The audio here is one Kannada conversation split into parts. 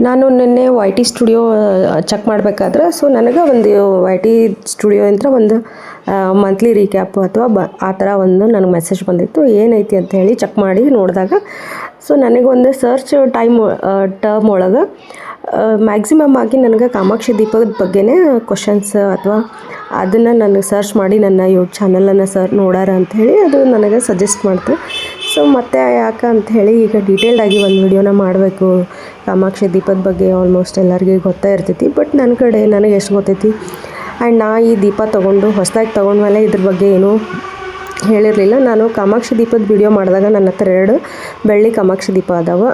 ನಾನು ನಿನ್ನೆ ವೈ ಟಿ ಸ್ಟುಡಿಯೋ ಚೆಕ್ ಮಾಡಬೇಕಾದ್ರೆ ಸೊ ನನಗೆ ಒಂದು ವೈ ಟಿ ಸ್ಟುಡಿಯೋ ಅಂತ ಒಂದು ಮಂತ್ಲಿ ರೀಕ್ಯಾಪ್ ಅಥವಾ ಆ ಥರ ಒಂದು ನನಗೆ ಮೆಸೇಜ್ ಬಂದಿತ್ತು. ಏನೈತಿ ಅಂತ ಹೇಳಿ ಚೆಕ್ ಮಾಡಿ ನೋಡಿದಾಗ ಸೊ ನನಗೊಂದು ಸರ್ಚ್ ಟರ್ಮ್ ಒಳಗೆ ಮ್ಯಾಕ್ಸಿಮಮ್ ಆಗಿ ನನಗೆ ಕಾಮಾಕ್ಷಿ ದೀಪದ ಬಗ್ಗೆನೇ ಕ್ವಶನ್ಸ್ ಅಥವಾ ಅದನ್ನು ನನಗೆ ಸರ್ಚ್ ಮಾಡಿ ನನ್ನ ಯೂಟ್ಯೂಬ್ ಚಾನಲನ್ನು ನೋಡಾರ ಅಂಥೇಳಿ ಅದು ನನಗೆ ಸಜೆಸ್ಟ್ ಮಾಡ್ತು. ಸೊ ಮತ್ತೆ ಯಾಕೆ ಅಂಥೇಳಿ ಈಗ ಡೀಟೇಲ್ಡಾಗಿ ಒಂದು ವಿಡಿಯೋನ ಮಾಡಬೇಕು. ಕಾಮಾಕ್ಷಿ ದೀಪದ ಬಗ್ಗೆ ಆಲ್ಮೋಸ್ಟ್ ಎಲ್ಲರಿಗೂ ಗೊತ್ತೇ ಇರ್ತೈತಿ, ಬಟ್ ನನ್ನ ಕಡೆ ನನಗೆ ಎಷ್ಟು ಗೊತ್ತೈತಿ. ಆ್ಯಂಡ್ ನಾ ಈ ದೀಪ ಹೊಸದಾಗಿ ತೊಗೊಂಡ್ಮೇಲೆ ಇದ್ರ ಬಗ್ಗೆ ಏನೂ ಹೇಳಿರಲಿಲ್ಲ. ನಾನು ಕಾಮಾಕ್ಷಿ ದೀಪದ ವಿಡಿಯೋ ಮಾಡಿದಾಗ ನನ್ನ ಹತ್ರ 2 ಬೆಳ್ಳಿ ಕಾಮಾಕ್ಷಿ ದೀಪ ಅದಾವೆ.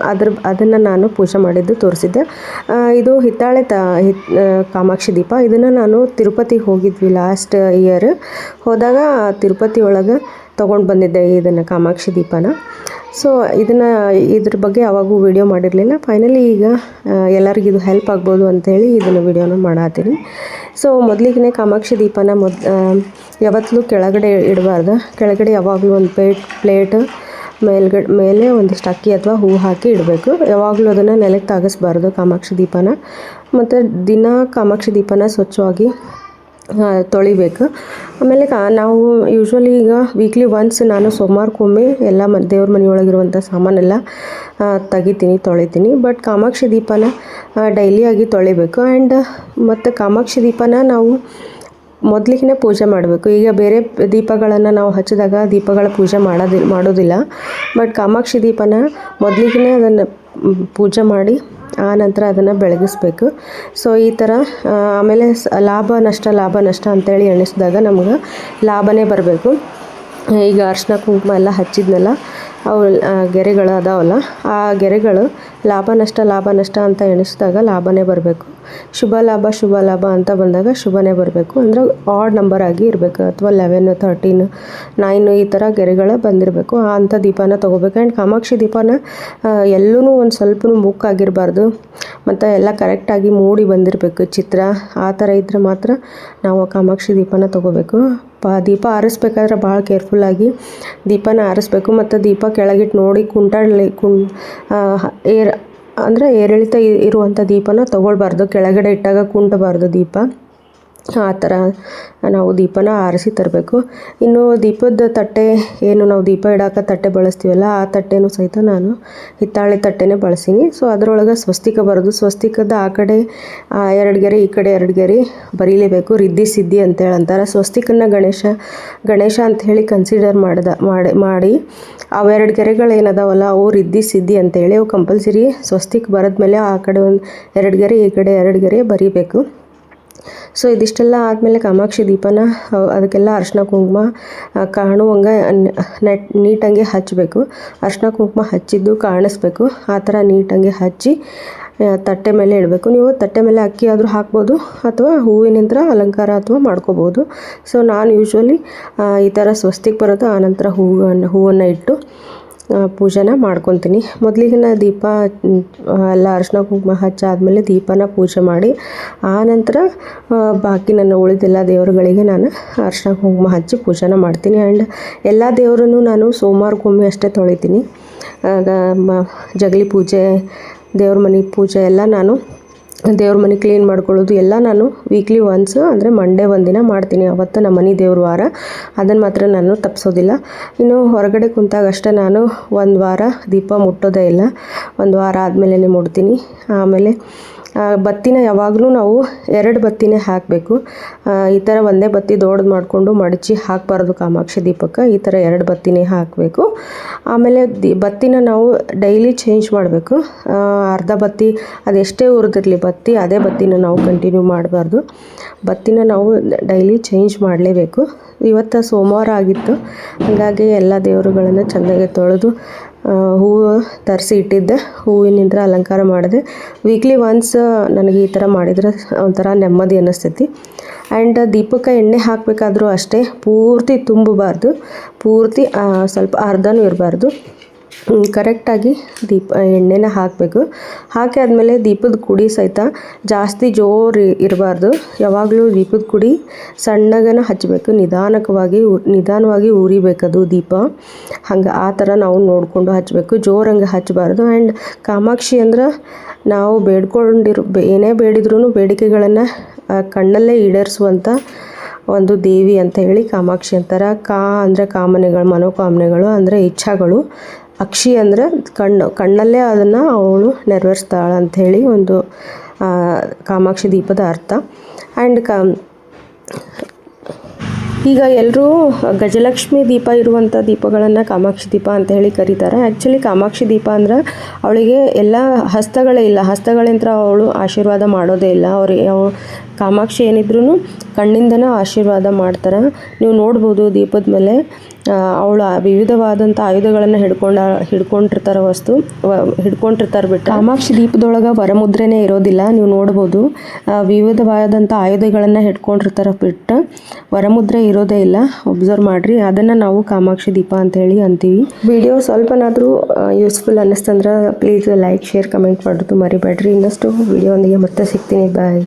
ಅದನ್ನು ನಾನು ಪೂಜೆ ಮಾಡಿದ್ದು ತೋರಿಸಿದ್ದೆ. ಇದು ಹಿತ್ತಾಳೆ ಕಾಮಾಕ್ಷಿ ದೀಪ. ಇದನ್ನು ನಾನು ತಿರುಪತಿಗೆ ಹೋಗಿದ್ವಿ ಲಾಸ್ಟ್ ಇಯರ್. ಹೋದಾಗ ತಿರುಪತಿ ಒಳಗೆ ತೊಗೊಂಡು ಬಂದಿದ್ದೆ ಇದನ್ನು ಕಾಮಾಕ್ಷಿ ದೀಪನ. ಸೊ ಇದ್ರ ಬಗ್ಗೆ ಯಾವಾಗೂ ವಿಡಿಯೋ ಮಾಡಿರಲಿಲ್ಲ. ಫೈನಲಿ ಈಗ ಎಲ್ಲರಿಗೂ ಇದು ಹೆಲ್ಪ್ ಆಗ್ಬೋದು ಅಂಥೇಳಿ ಇದನ್ನು ವಿಡಿಯೋನ ಮಾಡತ್ತೀನಿ. ಸೊ ಮೊದಲಿಗೆ ಕಾಮಾಕ್ಷಿ ದೀಪನ ಯಾವತ್ತೂ ಕೆಳಗಡೆ ಇಡಬಾರ್ದು. ಕೆಳಗಡೆ ಯಾವಾಗಲೂ ಒಂದು ಪ್ಲೇಟ್ ಮೇಲೆ ಒಂದಿಷ್ಟು ಅಕ್ಕಿ ಅಥವಾ ಹೂವು ಹಾಕಿ ಇಡಬೇಕು. ಯಾವಾಗಲೂ ಅದನ್ನು ನೆಲಕ್ಕೆ ತಾಗಿಸ್ಬಾರ್ದು ಕಾಮಾಕ್ಷಿ ದೀಪನ. ಮತ್ತು ದಿನ ಕಾಮಾಕ್ಷಿ ದೀಪನ ಸ್ವಚ್ಛವಾಗಿ ತೊಳಿಬೇಕು. ಆಮೇಲೆ ನಾವು ಯೂಶ್ವಲಿ ಈಗ ವೀಕ್ಲಿ ಒನ್ಸ್ ನಾನು ಸೋಮವಾರಕ್ಕೊಮ್ಮೆ ಎಲ್ಲ ದೇವ್ರ ಮನೆಯೊಳಗಿರುವಂಥ ಸಾಮಾನೆಲ್ಲ ತೊಳಿತೀನಿ. ಬಟ್ ಕಾಮಾಕ್ಷಿ ದೀಪನ ಡೈಲಿಯಾಗಿ ತೊಳಿಬೇಕು. ಆ್ಯಂಡ್ ಮತ್ತು ಕಾಮಾಕ್ಷಿ ದೀಪನ ನಾವು ಮೊದಲಿಗೆ ಪೂಜೆ ಮಾಡಬೇಕು. ಈಗ ಬೇರೆ ದೀಪಗಳನ್ನು ನಾವು ಹಚ್ಚಿದಾಗ ದೀಪಗಳ ಪೂಜೆ ಮಾಡೋದಿಲ್ಲ. ಬಟ್ ಕಾಮಾಕ್ಷಿ ದೀಪನ ಮೊದಲಿಗೆ ಅದನ್ನು ಪೂಜೆ ಮಾಡಿ ಆ ನಂತರ ಅದನ್ನು ಬೆಳಗಿಸ್ಬೇಕು. ಸೊ ಈ ಥರ ಆಮೇಲೆ ಲಾಭ ನಷ್ಟ ಅಂತೇಳಿ ಎಣಿಸಿದಾಗ ನಮ್ಗೆ ಲಾಭನೇ ಬರಬೇಕು. ಈಗ ಅರ್ಶಿನ ಕುಂಕುಮ ಎಲ್ಲ ಹಚ್ಚಿದ್ನಲ್ಲ, ಅವು ಗೆರೆಗಳು ಅದಾವಲ್ಲ, ಆ ಗೆರೆಗಳು ಲಾಭ ನಷ್ಟ ಅಂತ ಎಣಿಸಿದಾಗ ಲಾಭನೇ ಬರಬೇಕು. ಶುಭ ಲಾಭ ಅಂತ ಬಂದಾಗ ಶುಭನೇ ಬರಬೇಕು. ಅಂದರೆ ಆಡ್ ನಂಬರ್ ಆಗಿ ಇರಬೇಕು, ಅಥವಾ 11, 13, 9 ಈ ಥರ ಗೆರೆಗಳು ಬಂದಿರಬೇಕು. ಅಂಥ ದೀಪನ ತೊಗೋಬೇಕು. ಆ್ಯಂಡ್ ಕಾಮಾಕ್ಷಿ ದೀಪನ ಎಲ್ಲೂ ಒಂದು ಸ್ವಲ್ಪ ಮುಕ್ಕಾಗಿರಬಾರ್ದು, ಮತ್ತು ಎಲ್ಲ ಕರೆಕ್ಟಾಗಿ ಮೂಡಿ ಬಂದಿರಬೇಕು ಚಿತ್ರ. ಆ ಥರ ಇದ್ದರೆ ಮಾತ್ರ ನಾವು ಕಾಮಾಕ್ಷಿ ದೀಪನ ತೊಗೋಬೇಕು. ದೀಪ ಆರಿಸ್ಬೇಕಾದ್ರೆ ಭಾಳ ಕೇರ್ಫುಲ್ಲಾಗಿ ದೀಪನ ಆರಿಸ್ಬೇಕು. ಮತ್ತು ದೀಪ ಕೆಳಗಿಟ್ಟು ನೋಡಿ ಅಂದರೆ ಏರಿಳಿತ ಇರುವಂಥ ದೀಪನ ತೊಗೊಳ್ಬಾರ್ದು. ಕೆಳಗಡೆ ಇಟ್ಟಾಗ ಕುಂಟಬಾರ್ದು ದೀಪ. ಆ ಥರ ನಾವು ದೀಪನ ಆರಿಸಿ ತರಬೇಕು. ಇನ್ನು ದೀಪದ ತಟ್ಟೆ ಏನು ನಾವು ದೀಪ ಇಡೋಕೆ ತಟ್ಟೆ ಬಳಸ್ತೀವಲ್ಲ, ಆ ತಟ್ಟೆನೂ ಸಹಿತ ನಾನು ಹಿತ್ತಾಳೆ ತಟ್ಟೆನೇ ಬಳಸೀನಿ. ಸೊ ಅದರೊಳಗೆ ಸ್ವಸ್ತಿಕ ಬರೋದು, ಸ್ವಸ್ತಿಕದ ಆ ಕಡೆ 2 ಗೆರೆ, ಈ ಕಡೆ 2 ಗೆರೆ ಬರೀಲೇಬೇಕು. ರಿದ್ದಿ ಸಿದ್ಧಿ ಅಂತೇಳಿ ಅಂತಾರೆ. ಸ್ವಸ್ತಿಕನ್ನ ಗಣೇಶ ಅಂಥೇಳಿ ಕನ್ಸಿಡರ್ ಮಾಡಿ ಅವು 2 ಗೆರೆಗಳು ಏನದಾವಲ್ಲ ಅವು ರಿದ್ದಿ ಸಿದ್ಧಿ ಅಂತೇಳಿ ಅವು ಕಂಪಲ್ಸರಿ ಸ್ವಸ್ತಿಕ್ ಬರೆದ್ಮೇಲೆ ಆ ಕಡೆ ಒಂದು 2 ಗೆರೆ, ಈ ಕಡೆ 2 ಗೆರೆ ಬರೀಬೇಕು. ಸೊ ಇದಿಷ್ಟೆಲ್ಲ ಆದಮೇಲೆ ಕಾಮಾಕ್ಷಿ ದೀಪನ ಅದಕ್ಕೆಲ್ಲ ಅರ್ಶಿನ ಕುಂಕುಮ ಕಾಣುವಂಗೆ ನೀಟಂಗೆ ಹಚ್ಚಬೇಕು. ಅರ್ಶಿನ ಕುಂಕುಮ ಹಚ್ಚಿದ್ದು ಕಾಣಿಸ್ಬೇಕು. ಆ ಥರ ನೀಟಂಗೆ ಹಚ್ಚಿ ತಟ್ಟೆ ಮೇಲೆ ಇಡಬೇಕು. ನೀವು ತಟ್ಟೆ ಮೇಲೆ ಅಕ್ಕಿ ಆದರೂ ಹಾಕ್ಬೋದು, ಅಥವಾ ಹೂವಿನಿಂದ ಅಲಂಕಾರ ಅಥವಾ ಮಾಡ್ಕೋಬೋದು. ಸೊ ನಾನು ಯೂಶ್ವಲಿ ಈ ಥರ ಸ್ವಸ್ತಿಕ್ ಬರೋದು, ಆನಂತರ ಹೂವನ್ನು ಇಟ್ಟು ಪೂಜೆನ ಮಾಡ್ಕೊತೀನಿ. ಮೊದಲಿಗೆ ದೀಪ ಎಲ್ಲ ಅರಿಶಿನ ಕುಂಕುಮ ಹಚ್ಚಾದಮೇಲೆ ದೀಪನ ಪೂಜೆ ಮಾಡಿ ಆನಂತರ ಬಾಕಿ ನನ್ನ ಉಳಿದೆಲ್ಲ ದೇವರುಗಳಿಗೆ ನಾನು ಅರಿಶಿನ ಕುಂಕುಮ ಹಚ್ಚಿ ಪೂಜೆನ ಮಾಡ್ತೀನಿ. ಆ್ಯಂಡ್ ಎಲ್ಲ ದೇವರನ್ನು ನಾನು ಸೋಮವಾರಕ್ಕೊಮ್ಮೆ ಅಷ್ಟೇ ತೊಳಿತೀನಿ. ಜಗಲಿ ಪೂಜೆ, ದೇವ್ರ ಮನೆ ಪೂಜೆ ಎಲ್ಲ ನಾನು ದೇವ್ರ ಮನೆ ಕ್ಲೀನ್ ಮಾಡ್ಕೊಳ್ಳೋದು ಎಲ್ಲ ನಾನು ವೀಕ್ಲಿ ಒನ್ಸ್ ಅಂದರೆ ಮಂಡೇ ಒಂದಿನ ಮಾಡ್ತೀನಿ. ಅವತ್ತು ನಮ್ಮ ಮನೆ ದೇವ್ರ ವಾರ, ಅದನ್ನು ಮಾತ್ರ ನಾನು ತಪ್ಪಿಸೋದಿಲ್ಲ. ಇನ್ನು ಹೊರಗಡೆ ಕುಂತಾಗಷ್ಟೇ ನಾನು 1 ವಾರ ದೀಪ ಮುಟ್ಟೋದೇ ಇಲ್ಲ. 1 ವಾರ ಆದಮೇಲೆ ಮುಡ್ತೀನಿ. ಆಮೇಲೆ ಬತ್ತಿನ ಯಾವಾಗಲೂ ನಾವು 2 ಬತ್ತಿನೇ ಹಾಕಬೇಕು. ಈ ಥರ ಒಂದೇ ಬತ್ತಿ ದೊಡ್ಡದು ಮಾಡಿಕೊಂಡು ಮಡಚಿ ಹಾಕಬಾರ್ದು ಕಾಮಾಕ್ಷಿ ದೀಪಕ್ಕೆ. ಈ ಥರ 2 ಬತ್ತಿನೇ ಹಾಕಬೇಕು. ಆಮೇಲೆ ಬತ್ತಿನ ನಾವು ಡೈಲಿ ಚೇಂಜ್ ಮಾಡಬೇಕು. ಅರ್ಧ ಬತ್ತಿ ಅದೆಷ್ಟೇ ಉರಿದಿರಲಿ ಬತ್ತಿ, ಅದೇ ಬತ್ತಿನ ನಾವು ಕಂಟಿನ್ಯೂ ಮಾಡಬಾರ್ದು. ಬತ್ತಿನ ನಾವು ಡೈಲಿ ಚೇಂಜ್ ಮಾಡಲೇಬೇಕು. ಇವತ್ತು ಸೋಮವಾರ ಆಗಿತ್ತು, ಹಾಗಾಗಿ ಎಲ್ಲ ದೇವರುಗಳನ್ನು ಚೆಂದಾಗಿ ತೊಳೆದು ಹೂವು ತರಿಸಿ ಇಟ್ಟಿದ್ದೆ. ಹೂವಿನಿಂದ ಅಲಂಕಾರ ಮಾಡಿದೆ. ವೀಕ್ಲಿ ಒನ್ಸ್ ನನಗೆ ಈ ಥರ ಮಾಡಿದರೆ ಒಂಥರ ನೆಮ್ಮದಿ ಅನ್ನಿಸ್ತೈತಿ. ಆ್ಯಂಡ್ ದೀಪಕ್ಕೆ ಎಣ್ಣೆ ಹಾಕಬೇಕಾದ್ರೂ ಅಷ್ಟೇ, ಪೂರ್ತಿ ತುಂಬಬಾರ್ದು, ಪೂರ್ತಿ ಸ್ವಲ್ಪ ಅರ್ಧನೂ ಇರಬಾರ್ದು. ಕರೆಕ್ಟಾಗಿ ಎಣ್ಣೆನ ಹಾಕಬೇಕು. ಹಾಕಿ ಆದಮೇಲೆ ದೀಪದ ಕುಡಿ ಸಹಿತ ಜಾಸ್ತಿ ಜೋರು ಇರಬಾರ್ದು. ಯಾವಾಗಲೂ ದೀಪದ ಕುಡಿ ಸಣ್ಣಗನ ಹಚ್ಚಬೇಕು, ನಿಧಾನವಾಗಿ ಉರಿಬೇಕದು ದೀಪ. ಹಂಗೆ ಆ ಥರ ನಾವು ನೋಡಿಕೊಂಡು ಹಚ್ಚಬೇಕು, ಜೋರಂಗೆ ಹಚ್ಚಬಾರ್ದು. ಆ್ಯಂಡ್ ಕಾಮಾಕ್ಷಿ ಅಂದ್ರೆ ನಾವು ಏನೇ ಬೇಡಿದ್ರೂ ಬೇಡಿಕೆಗಳನ್ನು ಕಣ್ಣಲ್ಲೇ ಈಡೇರಿಸುವಂಥ ಒಂದು ದೇವಿ ಅಂತ ಹೇಳಿ ಕಾಮಾಕ್ಷಿ ಅಂತಾರೆ. ಅಂದರೆ ಕಾಮನೆಗಳು, ಮನೋಕಾಮನೆಗಳು ಅಂದರೆ ಇಚ್ಛಾಗಳು. ಅಕ್ಷಿ ಅಂದರೆ ಕಣ್ಣಲ್ಲೇ ಅದನ್ನು ಅವಳು ನೆರವೇರಿಸ್ತಾಳೆ ಅಂಥೇಳಿ ಒಂದು ಕಾಮಾಕ್ಷಿ ದೀಪದ ಅರ್ಥ. ಆ್ಯಂಡ್ ಈಗ ಎಲ್ಲರೂ ಗಜಲಕ್ಷ್ಮಿ ದೀಪ ಇರುವಂಥ ದೀಪಗಳನ್ನು ಕಾಮಾಕ್ಷಿ ದೀಪ ಅಂತ ಹೇಳಿ ಕರೀತಾರೆ. ಆ್ಯಕ್ಚುಲಿ ಕಾಮಾಕ್ಷಿ ದೀಪ ಅಂದ್ರೆ ಅವಳಿಗೆ ಎಲ್ಲ ಹಸ್ತಗಳೇ ಇಲ್ಲ, ಹಸ್ತಗಳಿಂದ ಅವಳು ಆಶೀರ್ವಾದ ಮಾಡೋದೇ ಇಲ್ಲ. ಕಾಮಾಕ್ಷಿ ಏನಿದ್ರೂ ಕಣ್ಣಿಂದನೇ ಆಶೀರ್ವಾದ ಮಾಡ್ತಾರೆ. ನೀವು ನೋಡ್ಬೋದು ದೀಪದ ಮೇಲೆ ಅವಳು ವಿವಿಧವಾದಂಥ ಆಯುಧಗಳನ್ನು ಹಿಡ್ಕೊಂಡಿರ್ತಾರೆ ಬಿಟ್ಟು. ಕಾಮಾಕ್ಷಿ ದೀಪದೊಳಗೆ ವರಮುದ್ರೆನೇ ಇರೋದಿಲ್ಲ, ನೀವು ನೋಡ್ಬೋದು. ವಿವಿಧವಾದಂಥ ಆಯುಧಗಳನ್ನು ಹಿಡ್ಕೊಂಡಿರ್ತಾರೆ ಬಿಟ್ಟು ವರಮುದ್ರೆ ಇರೋದೇ ಇಲ್ಲ. ಒಬ್ಸರ್ವ್ ಮಾಡಿರಿ, ಅದನ್ನು ನಾವು ಕಾಮಾಕ್ಷಿ ದೀಪ ಅಂತೇಳಿ ಅಂತೀವಿ. ವಿಡಿಯೋ ಸ್ವಲ್ಪನಾದರೂ ಯೂಸ್ಫುಲ್ ಅನ್ನಿಸ್ತಂದ್ರೆ ಪ್ಲೀಸ್ ಲೈಕ್, ಶೇರ್, ಕಮೆಂಟ್ ಮಾಡೋದು ಮರಿಬೇಡ್ರಿ. ಇನ್ನಷ್ಟು ವಿಡಿಯೋ ಒಂದಿಗೆ ಮತ್ತೆ ಸಿಗ್ತೀನಿ. ಬಾಯ್.